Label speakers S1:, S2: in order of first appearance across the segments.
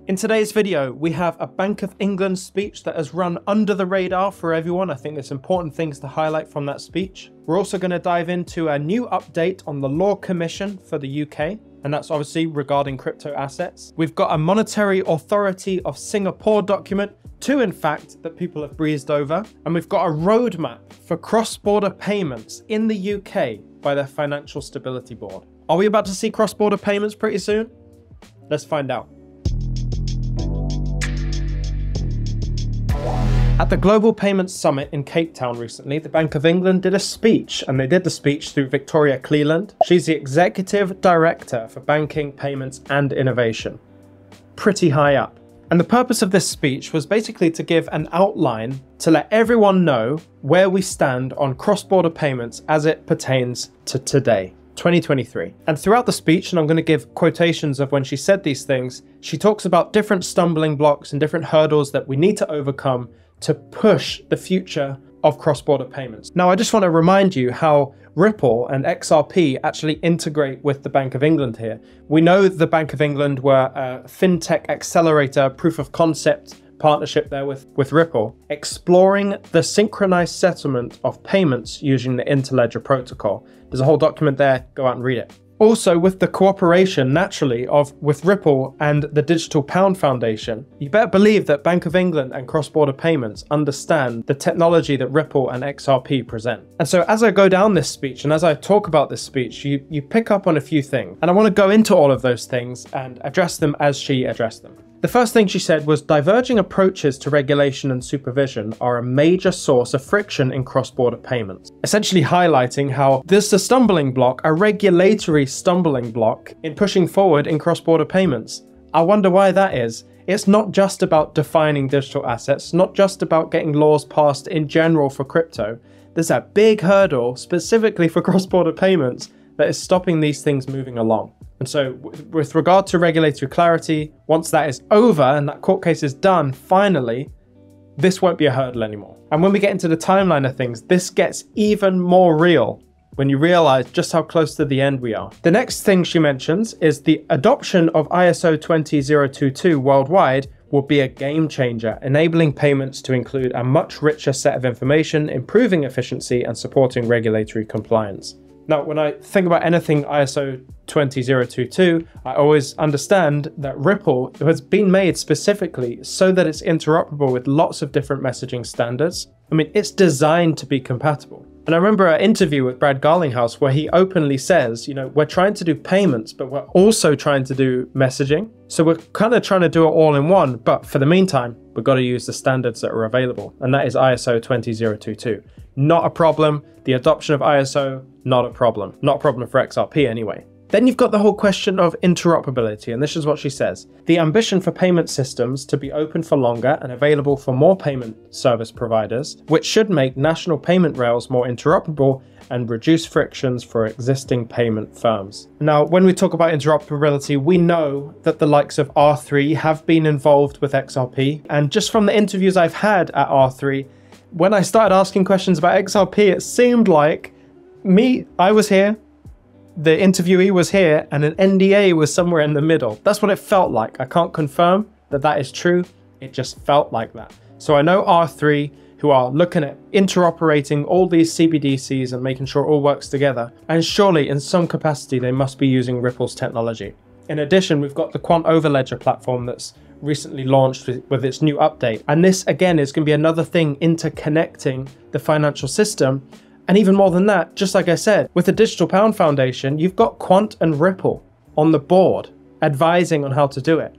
S1: In today's video, we have a Bank of England speech that has run under the radar for everyone. I think there's important things to highlight from that speech. We're also going to dive into a new update on the Law Commission for the UK, and that's obviously regarding crypto assets. We've got a Monetary Authority of Singapore document, two in fact, that people have breezed over, and we've got a roadmap for cross-border payments in the UK by the Financial Stability Board. Are we about to see cross-border payments pretty soon? Let's find out. At the Global Payments Summit in Cape Town recently, the Bank of England did a speech, and they did the speech through Victoria Cleland. She's the Executive Director for Banking, Payments and Innovation. Pretty high up. And the purpose of this speech was basically to give an outline to let everyone know where we stand on cross-border payments as it pertains to today, 2023. And throughout the speech, and I'm going to give quotations of when she said these things, she talks about different stumbling blocks and different hurdles that we need to overcome to push the future of cross-border payments. Now, I just want to remind you how Ripple and XRP actually integrate with the Bank of England here. We know the Bank of England were a fintech accelerator proof of concept partnership there with Ripple, exploring the synchronized settlement of payments using the Interledger protocol. There's a whole document there, go out and read it. Also, with the cooperation, naturally, with Ripple and the Digital Pound Foundation, you better believe that Bank of England and cross-border payments understand the technology that Ripple and XRP present. And so as I go down this speech and as I talk about this speech, you pick up on a few things. And I want to go into all of those things and address them as she addressed them. The first thing she said was diverging approaches to regulation and supervision are a major source of friction in cross-border payments, essentially highlighting how this is a stumbling block, a regulatory stumbling block in pushing forward in cross-border payments. I wonder why that is. It's not just about defining digital assets, not just about getting laws passed in general for crypto. There's a big hurdle specifically for cross-border payments that is stopping these things moving along. And so with regard to regulatory clarity, once that is over and that court case is done, finally, this won't be a hurdle anymore. And when we get into the timeline of things, this gets even more real when you realize just how close to the end we are. The next thing she mentions is the adoption of ISO 20022 worldwide will be a game changer, enabling payments to include a much richer set of information, improving efficiency and supporting regulatory compliance. Now, when I think about anything ISO 20022, I always understand that Ripple has been made specifically so that it's interoperable with lots of different messaging standards. I mean, it's designed to be compatible. And I remember an interview with Brad Garlinghouse where he openly says, you know, we're trying to do payments, but we're also trying to do messaging. So we're kind of trying to do it all in one, but for the meantime, we've got to use the standards that are available. And that is ISO 20022. Not a problem. The adoption of ISO, not a problem. Not a problem for XRP anyway. Then you've got the whole question of interoperability, and this is what she says. The ambition for payment systems to be open for longer and available for more payment service providers, which should make national payment rails more interoperable and reduce frictions for existing payment firms. Now, when we talk about interoperability, we know that the likes of R3 have been involved with XRP, and just from the interviews I've had at R3, when I started asking questions about XRP, it seemed like I was here, the interviewee was here, and an NDA was somewhere in the middle. That's what it felt like. I can't confirm that that is true. It just felt like that. So I know R3, who are looking at interoperating all these CBDCs and making sure it all works together. And surely in some capacity, they must be using Ripple's technology. In addition, we've got the Quant Overledger platform that's recently launched with its new update. And this, again, is going to be another thing interconnecting the financial system. And even more than that, just like I said, with the Digital Pound Foundation, you've got Quant and Ripple on the board advising on how to do it.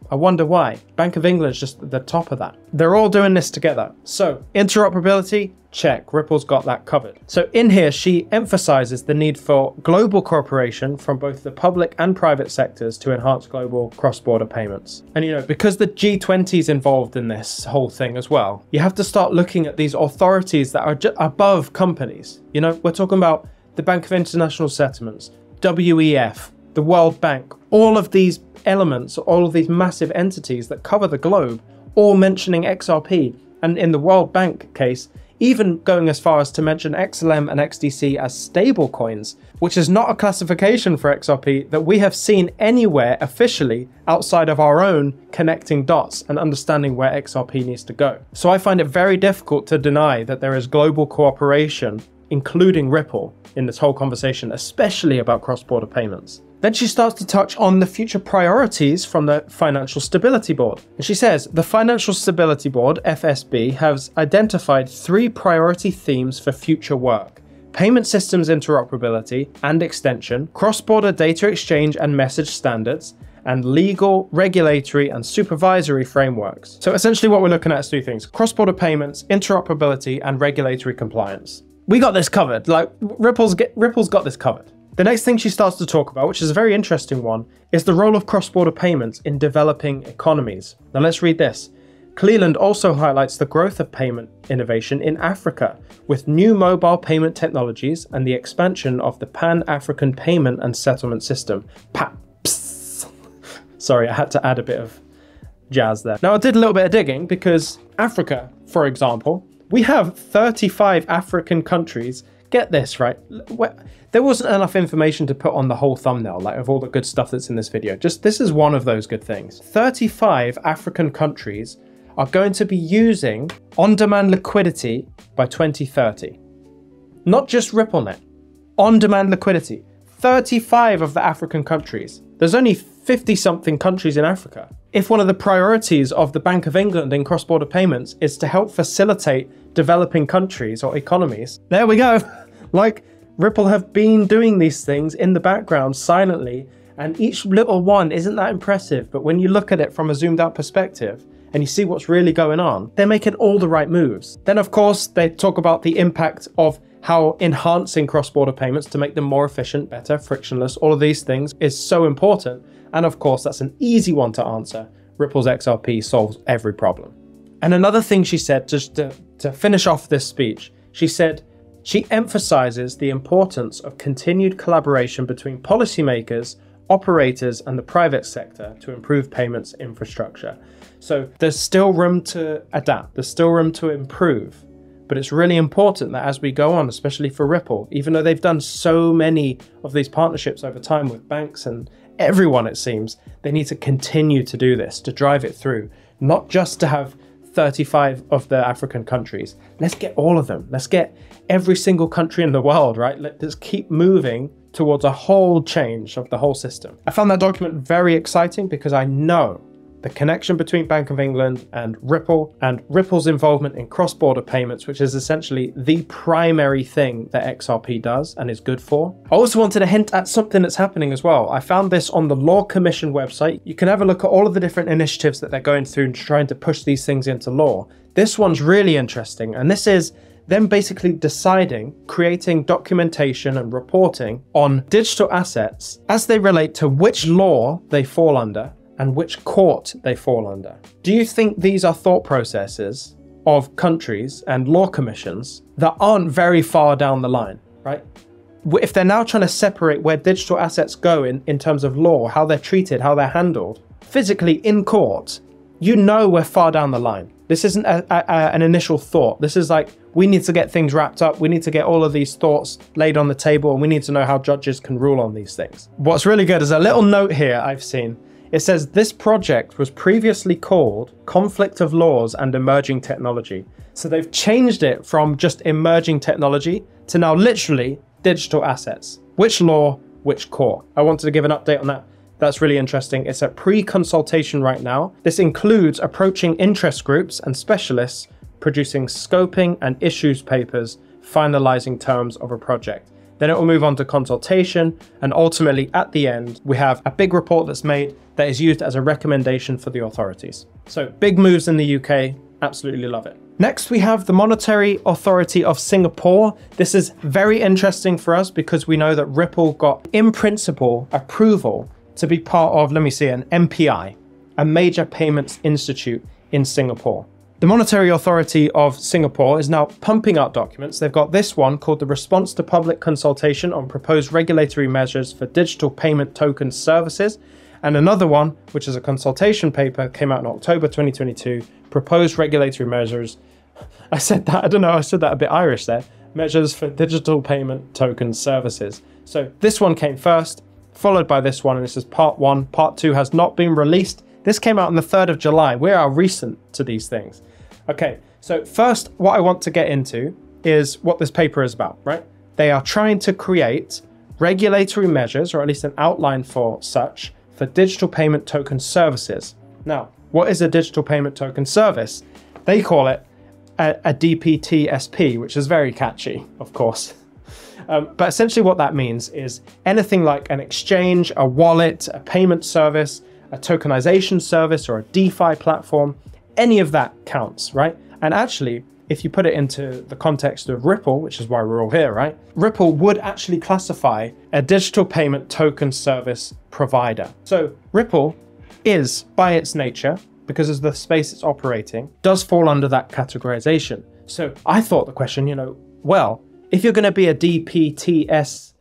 S1: I wonder why. Bank of England's just at the top of that. They're all doing this together. So interoperability, check. Ripple's got that covered. So in here, she emphasizes the need for global cooperation from both the public and private sectors to enhance global cross-border payments. And you know, because the G20 is involved in this whole thing as well, you have to start looking at these authorities that are above companies. You know, we're talking about the Bank of International Settlements, WEF, the World Bank, all of these elements, all of these massive entities that cover the globe, all mentioning XRP. And in the World Bank case, even going as far as to mention XLM and XDC as stablecoins, which is not a classification for XRP that we have seen anywhere officially outside of our own connecting dots and understanding where XRP needs to go. So I find it very difficult to deny that there is global cooperation, including Ripple, in this whole conversation, especially about cross-border payments. Then she starts to touch on the future priorities from the Financial Stability Board. And she says, the Financial Stability Board, FSB, has identified 3 priority themes for future work: payment systems interoperability and extension, cross-border data exchange and message standards, and legal, regulatory, and supervisory frameworks. So essentially what we're looking at is 3 things: cross-border payments, interoperability, and regulatory compliance. We got this covered. Like, Ripple's got this covered. The next thing she starts to talk about, which is a very interesting one, is the role of cross-border payments in developing economies. Now let's read this. Cleland also highlights the growth of payment innovation in Africa, with new mobile payment technologies and the expansion of the Pan-African Payment and Settlement System, PAPS. Sorry, I had to add a bit of jazz there. Now I did a little bit of digging because Africa, for example, we have 35 African countries. Get this, right? There wasn't enough information to put on the whole thumbnail, like of all the good stuff that's in this video. Just this is one of those good things. 35 African countries are going to be using on-demand liquidity by 2030. Not just RippleNet, on-demand liquidity. 35 of the African countries. There's only 50-something countries in Africa. If one of the priorities of the Bank of England in cross-border payments is to help facilitate developing countries or economies, there we go. Like, Ripple have been doing these things in the background silently, and each little one isn't that impressive, but when you look at it from a zoomed out perspective and you see what's really going on, they're making all the right moves. Then of course they talk about the impact of how enhancing cross-border payments to make them more efficient, better, frictionless, all of these things is so important. And of course that's an easy one to answer. Ripple's XRP solves every problem. And another thing she said, just to finish off this speech, she said, she emphasizes the importance of continued collaboration between policymakers, operators, and the private sector to improve payments infrastructure. So there's still room to adapt, there's still room to improve, but it's really important that as we go on, especially for Ripple, even though they've done so many of these partnerships over time with banks and everyone, it seems, they need to continue to do this, to drive it through, not just to have 35 of the African countries. Let's get all of them. Let's get every single country in the world, right? Let's keep moving towards a whole change of the whole system. I found that document very exciting because I know the connection between Bank of England and Ripple's involvement in cross-border payments, which is essentially the primary thing that XRP does and is good for. I also wanted to hint at something that's happening as well. I found this on the Law Commission website. You can have a look at all of the different initiatives that they're going through and trying to push these things into law. This one's really interesting, and this is them basically deciding, creating documentation and reporting on digital assets as they relate to which law they fall under and which court they fall under. Do you think these are thought processes of countries and law commissions that aren't very far down the line, right? If they're now trying to separate where digital assets go in terms of law, how they're treated, how they're handled, physically in court, you know we're far down the line. This isn't an initial thought. This is like, we need to get things wrapped up. We need to get all of these thoughts laid on the table, and we need to know how judges can rule on these things. What's really good is a little note here I've seen. It says, this project was previously called Conflict of Laws and Emerging Technology. So they've changed it from just emerging technology to now literally digital assets. Which law, which court? I wanted to give an update on that. That's really interesting. It's at pre-consultation right now. This includes approaching interest groups and specialists, producing scoping and issues papers, finalizing terms of a project. Then it will move on to consultation, and ultimately at the end, we have a big report that's made that is used as a recommendation for the authorities. So big moves in the UK, absolutely love it. Next, we have the Monetary Authority of Singapore. This is very interesting for us because we know that Ripple got, in principle, approval to be part of, let me see, an MPI, a Major Payments Institute in Singapore. The Monetary Authority of Singapore is now pumping out documents. They've got this one called the Response to Public Consultation on Proposed Regulatory Measures for Digital Payment Token Services, and another one, which is a consultation paper, came out in October 2022, Proposed Regulatory Measures I said that, I don't know, I said that a bit Irish there. Measures for digital payment token services. So this one came first, followed by this one, and this is part 1. Part 2 has not been released. This came out on the 3rd of July. We are recent to these things. Okay, so first, what I want to get into is what this paper is about, right? They are trying to create regulatory measures, or at least an outline for such, for digital payment token services. Now, what is a digital payment token service? They call it a DPTSP, which is very catchy, of course. But essentially what that means is anything like an exchange, a wallet, a payment service, a tokenization service, or a DeFi platform, any of that counts, right? And actually, if you put it into the context of Ripple, which is why we're all here, right? Ripple would actually classify a digital payment token service provider. So Ripple is, by its nature, because of the space it's operating, does fall under that categorization. So I thought the question, well, if you're going to be a DPTSP,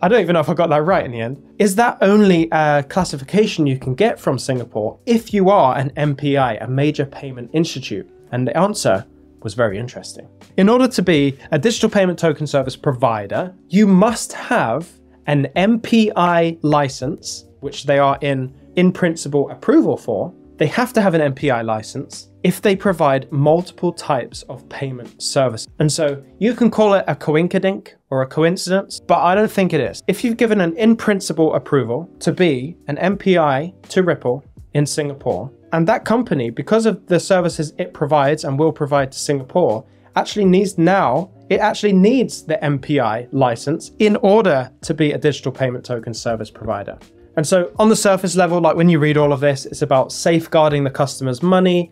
S1: I don't even know if I got that right in the end, is that only a classification you can get from Singapore if you are an MPI, a major payment institute? And the answer was very interesting. In order to be a digital payment token service provider, you must have an MPI license, which they are in principle approval for. They have to have an MPI license if they provide multiple types of payment service. And so you can call it a coinkydink or a coincidence, but I don't think it is. If you've given an in principle approval to be an MPI to Ripple in Singapore, and that company, because of the services it provides and will provide to Singapore, actually needs the MPI license in order to be a digital payment token service provider. And so on the surface level, like when you read all of this, it's about safeguarding the customer's money.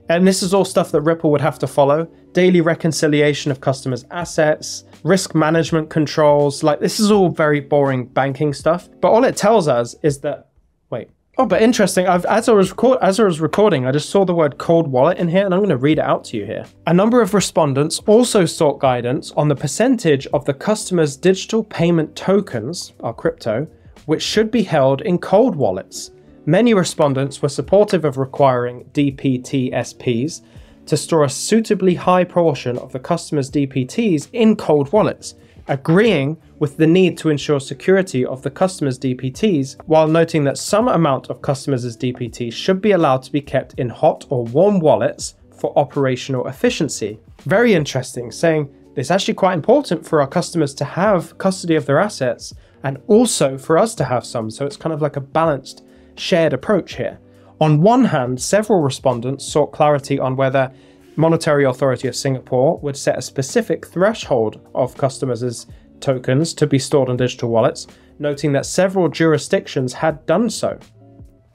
S1: And this is all stuff that Ripple would have to follow. Daily reconciliation of customers' assets, risk management controls. Like, this is all very boring banking stuff. But all it tells us is that, but interesting. As I was recording, I just saw the word cold wallet in here, and I'm going to read it out to you here. A number of respondents also sought guidance on the percentage of the customer's digital payment tokens, or crypto, which should be held in cold wallets. Many respondents were supportive of requiring DPTSPs to store a suitably high portion of the customer's DPTs in cold wallets, agreeing with the need to ensure security of the customer's DPTs, while noting that some amount of customers' DPTs should be allowed to be kept in hot or warm wallets for operational efficiency. Very interesting, saying it's actually quite important for our customers to have custody of their assets and also for us to have some. So it's kind of like a balanced, shared approach here. On one hand, several respondents sought clarity on whether Monetary Authority of Singapore would set a specific threshold of customers' tokens to be stored on digital wallets, noting that several jurisdictions had done so.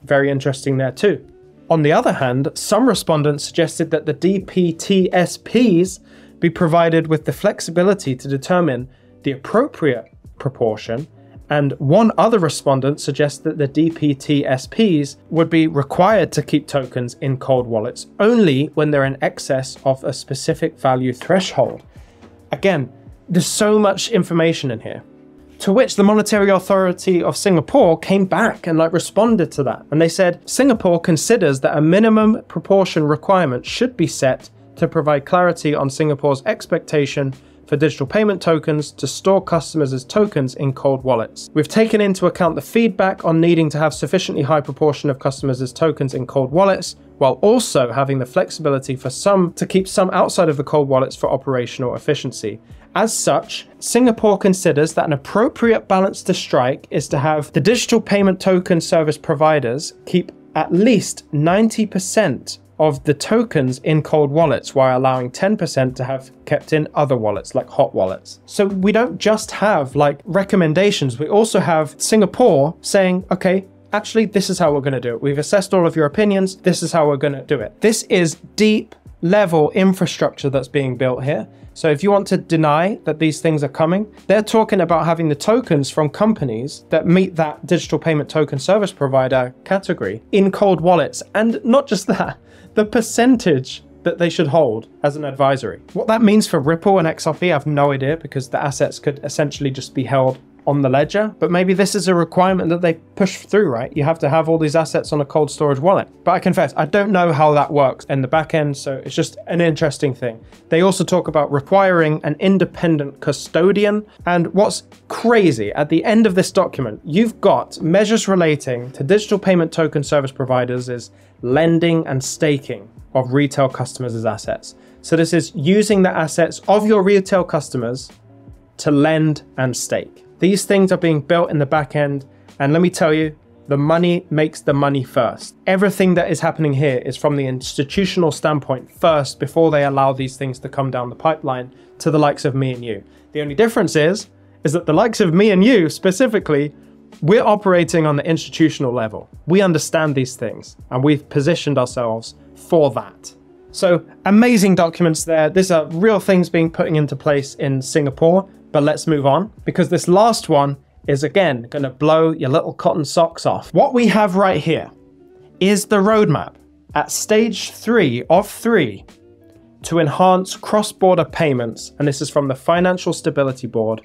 S1: Very interesting there too. On the other hand, some respondents suggested that the DPTSPs be provided with the flexibility to determine the appropriate proportion, and one other respondent suggests that the DPTSPs would be required to keep tokens in cold wallets only when they're in excess of a specific value threshold. Again, there's so much information in here. To which the Monetary Authority of Singapore came back and responded to that. And they said, Singapore considers that a minimum proportion requirement should be set to provide clarity on Singapore's expectation for digital payment tokens to store customers' tokens in cold wallets. We've taken into account the feedback on needing to have sufficiently high proportion of customers' tokens in cold wallets, while also having the flexibility for some to keep some outside of the cold wallets for operational efficiency. As such, Singapore considers that an appropriate balance to strike is to have the digital payment token service providers keep at least 90% of the tokens in cold wallets, while allowing 10% to have kept in other wallets like hot wallets. So we don't just have recommendations, we also have Singapore saying, okay, actually this is how we're going to do it. We've assessed all of your opinions, this is how we're going to do it. This is deep level infrastructure that's being built here. So if you want to deny that these things are coming, they're talking about having the tokens from companies that meet that digital payment token service provider category in cold wallets. And not just that, the percentage that they should hold as an advisory. What that means for Ripple and XRP, I have no idea, because the assets could essentially just be held on the ledger, but maybe this is a requirement that they push through, right? You have to have all these assets on a cold storage wallet. But I confess, I don't know how that works in the back end, so it's just an interesting thing. They also talk about requiring an independent custodian. And what's crazy, at the end of this document, you've got measures relating to digital payment token service providers is lending and staking of retail customers' assets. So this is using the assets of your retail customers to lend and stake. These things are being built in the back end, and let me tell you, the money makes the money first. Everything that is happening here is from the institutional standpoint first before they allow these things to come down the pipeline to the likes of me and you. The only difference is that the likes of me and you specifically, we're operating on the institutional level. We understand these things and we've positioned ourselves for that. So amazing documents there. These are real things being put into place in Singapore, but let's move on because this last one is again going to blow your little cotton socks off. What we have right here is the roadmap at stage 3 of 3 to enhance cross-border payments. And this is from the Financial Stability Board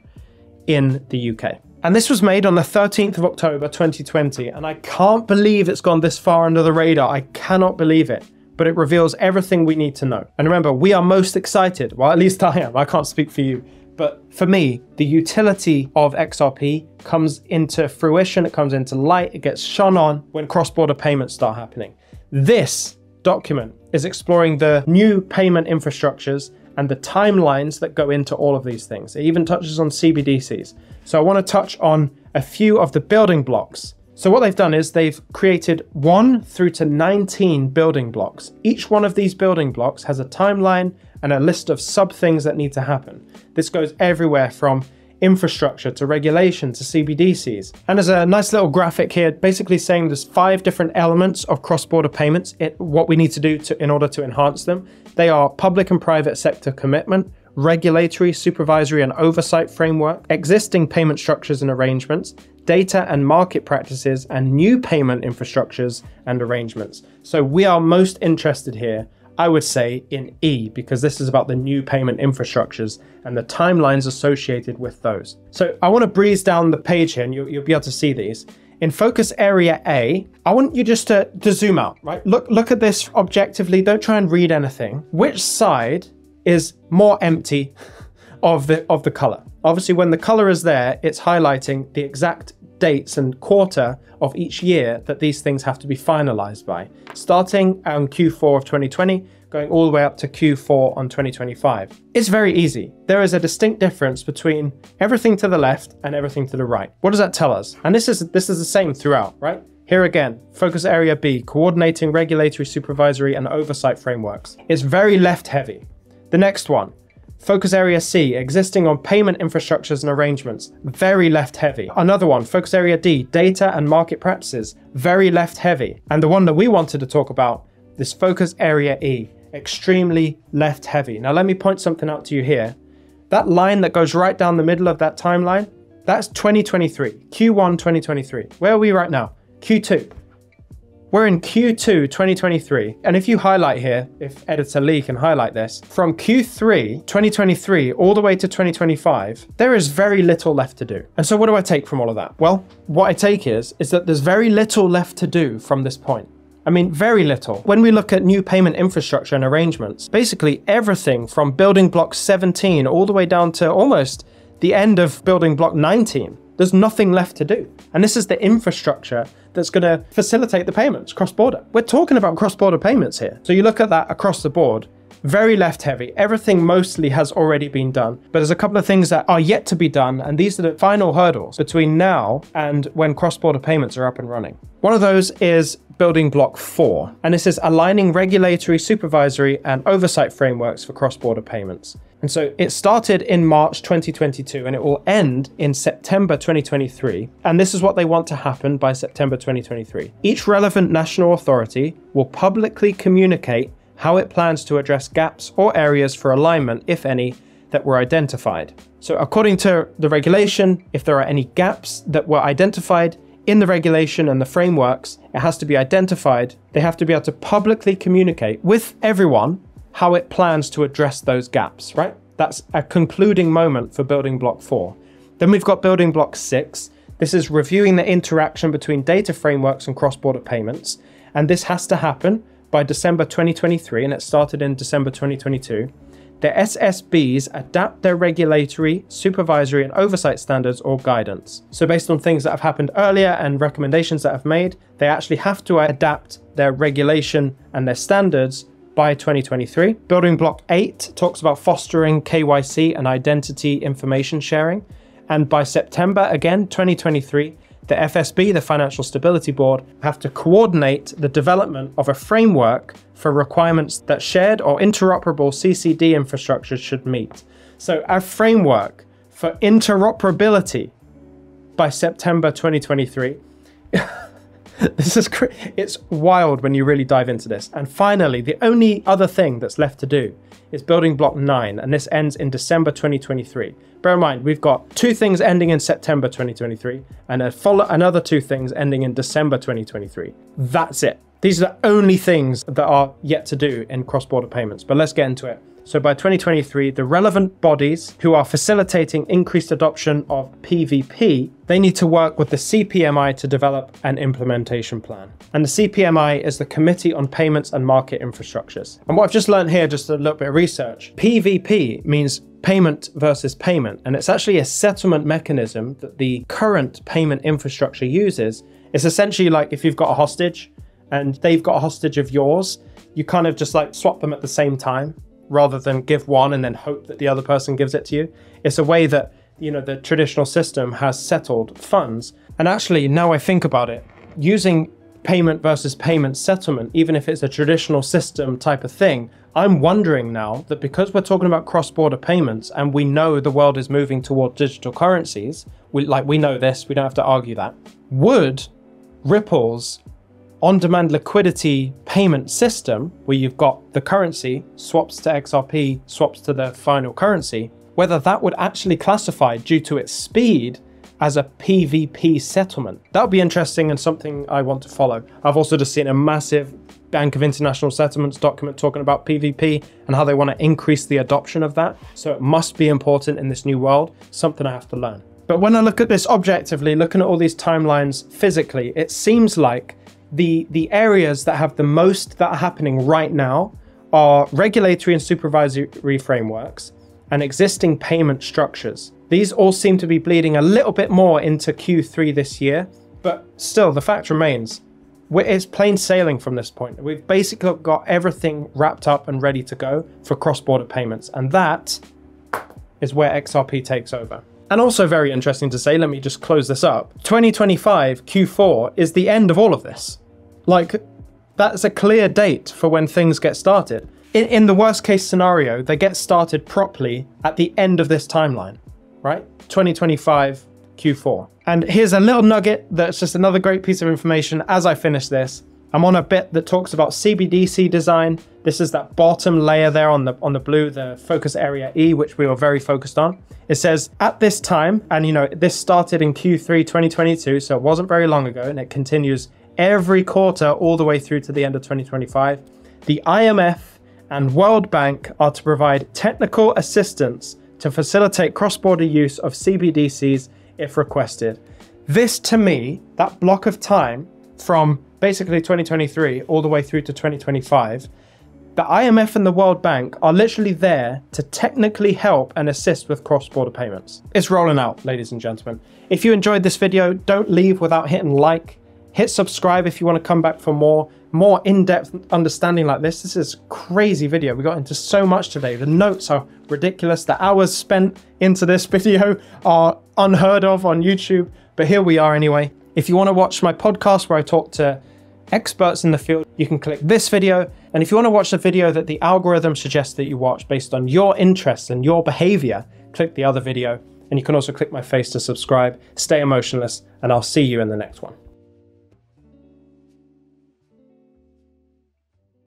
S1: in the UK. And this was made on the 13th of October, 2020. And I can't believe it's gone this far under the radar. I cannot believe it. But it reveals everything we need to know. And remember, we are most excited. Well, at least I am. I can't speak for you. But for me, the utility of XRP comes into fruition. It comes into light. It gets shone on when cross-border payments start happening. This document is exploring the new payment infrastructures and the timelines that go into all of these things. It even touches on CBDCs. So I want to touch on a few of the building blocks. So what they've done is they've created 1 through to 19 building blocks. Each one of these building blocks has a timeline and a list of sub things that need to happen. This goes everywhere from infrastructure to regulation to CBDCs. And there's a nice little graphic here basically saying there's 5 different elements of cross-border payments, what we need to do in order to enhance them. They are public and private sector commitment, regulatory, supervisory and oversight framework, existing payment structures and arrangements, data and market practices, and new payment infrastructures and arrangements. So we are most interested here, I would say, in E, because this is about the new payment infrastructures and the timelines associated with those. So I want to breeze down the page here and you'll be able to see these. In focus area A, I want you just to zoom out, right? Look at this objectively. Don't try and read anything. Which side is more empty of the color? Obviously, when the color is there, it's highlighting the exact dates and quarter of each year that these things have to be finalized by, starting on Q4 of 2020, going all the way up to Q4 on 2025. It's very easy. There is a distinct difference between everything to the left and everything to the right. What does that tell us? And this is the same throughout, right? Here again, focus area B, coordinating regulatory, supervisory, and oversight frameworks. It's very left heavy. The next one, focus area C, existing on payment infrastructures and arrangements, very left heavy. Another one, focus area D, data and market practices, very left heavy. And the one that we wanted to talk about, this focus area E, extremely left heavy. Now let me point something out to you here. That line that goes right down the middle of that timeline, that's 2023, Q1 2023. Where are we right now? Q2. We're in Q2 2023, and if you highlight here, if Editor Lee can highlight this, from Q3 2023 all the way to 2025, there is very little left to do. And so what do I take from all of that? Well, what I take is that there's very little left to do from this point. I mean, very little. When we look at new payment infrastructure and arrangements, basically everything from building block 17 all the way down to almost the end of building block 19, there's nothing left to do. And this is the infrastructure that's going to facilitate the payments cross-border. We're talking about cross-border payments here. So you look at that across the board, very left heavy. Everything mostly has already been done, but there's a couple of things that are yet to be done. And these are the final hurdles between now and when cross-border payments are up and running. One of those is building block 4, and this is aligning regulatory, supervisory, and oversight frameworks for cross-border payments. And so it started in March 2022 and it will end in September 2023. And this is what they want to happen by September 2023. Each relevant national authority will publicly communicate how it plans to address gaps or areas for alignment, if any, that were identified. So according to the regulation, if there are any gaps that were identified in the regulation and the frameworks, it has to be identified. They have to be able to publicly communicate with everyone how it plans to address those gaps, right? That's a concluding moment for building block 4. Then we've got building block 6. This is reviewing the interaction between data frameworks and cross-border payments. And this has to happen by December 2023, and it started in December 2022. The SSBs adapt their regulatory, supervisory, and oversight standards or guidance. So based on things that have happened earlier and recommendations that I've made, they actually have to adapt their regulation and their standards by 2023. Building block 8 talks about fostering KYC and identity information sharing. And by September, again, 2023, the FSB, the Financial Stability Board, have to coordinate the development of a framework for requirements that shared or interoperable CCD infrastructure should meet. So our framework for interoperability by September 2023. It's wild when you really dive into this. And finally, the only other thing that's left to do is building block 9, and this ends in December 2023. Bear in mind, we've got 2 things ending in September 2023 and another 2 things ending in December 2023. That's it. These are the only things that are yet to do in cross-border payments, but let's get into it. So by 2023, the relevant bodies who are facilitating increased adoption of PVP, they need to work with the CPMI to develop an implementation plan. And the CPMI is the Committee on Payments and Market Infrastructures. And what I've just learned here, just a little bit of research, PVP means payment versus payment. And it's actually a settlement mechanism that the current payment infrastructure uses. It's essentially like if you've got a hostage and they've got a hostage of yours, you kind of just like swap them at the same time, rather than give one and then hope that the other person gives it to you. It's a way that, you know, the traditional system has settled funds. And actually, now I think about it, using payment versus payment settlement, even if it's a traditional system type of thing, I'm wondering now that because we're talking about cross-border payments and we know the world is moving toward digital currencies, we know this, we don't have to argue that, would Ripple's on-demand liquidity payment system, where you've got the currency, swaps to XRP, swaps to the final currency, whether that would actually classify due to its speed as a PVP settlement. That would be interesting and something I want to follow. I've also just seen a massive Bank of International Settlements document talking about PVP and how they want to increase the adoption of that. So it must be important in this new world, something I have to learn. But when I look at this objectively, looking at all these timelines physically, it seems like the areas that have the most that are happening right now are regulatory and supervisory frameworks and existing payment structures. These all seem to be bleeding a little bit more into Q3 this year, but still the fact remains, it's plain sailing from this point. We've basically got everything wrapped up and ready to go for cross-border payments, and that is where XRP takes over. And also very interesting to say, let me just close this up, 2025 Q4 is the end of all of this. Like, that's a clear date for when things get started. In the worst case scenario, they get started properly at the end of this timeline, right? 2025 Q4. And here's a little nugget that's just another great piece of information as I finish this. I'm on a bit that talks about CBDC design. This is that bottom layer there on the blue, the focus area E, which we were very focused on. It says at this time, and you know, this started in Q3 2022, so it wasn't very long ago, and it continues every quarter all the way through to the end of 2025. The IMF and World Bank are to provide technical assistance to facilitate cross-border use of CBDCs if requested. This, to me, that block of time from basically 2023 all the way through to 2025, the IMF and the World Bank are literally there to technically help and assist with cross-border payments. It's rolling out, ladies and gentlemen. If you enjoyed this video, don't leave without hitting like. Hit subscribe if you want to come back for more in-depth understanding like this. This is a crazy video. We got into so much today. The notes are ridiculous. The hours spent into this video are unheard of on YouTube, but here we are anyway. If you want to watch my podcast where I talk to experts in the field, you can click this video. And if you want to watch the video that the algorithm suggests that you watch based on your interests and your behavior, click the other video. And you can also click my face to subscribe. Stay emotionless, and I'll see you in the next one.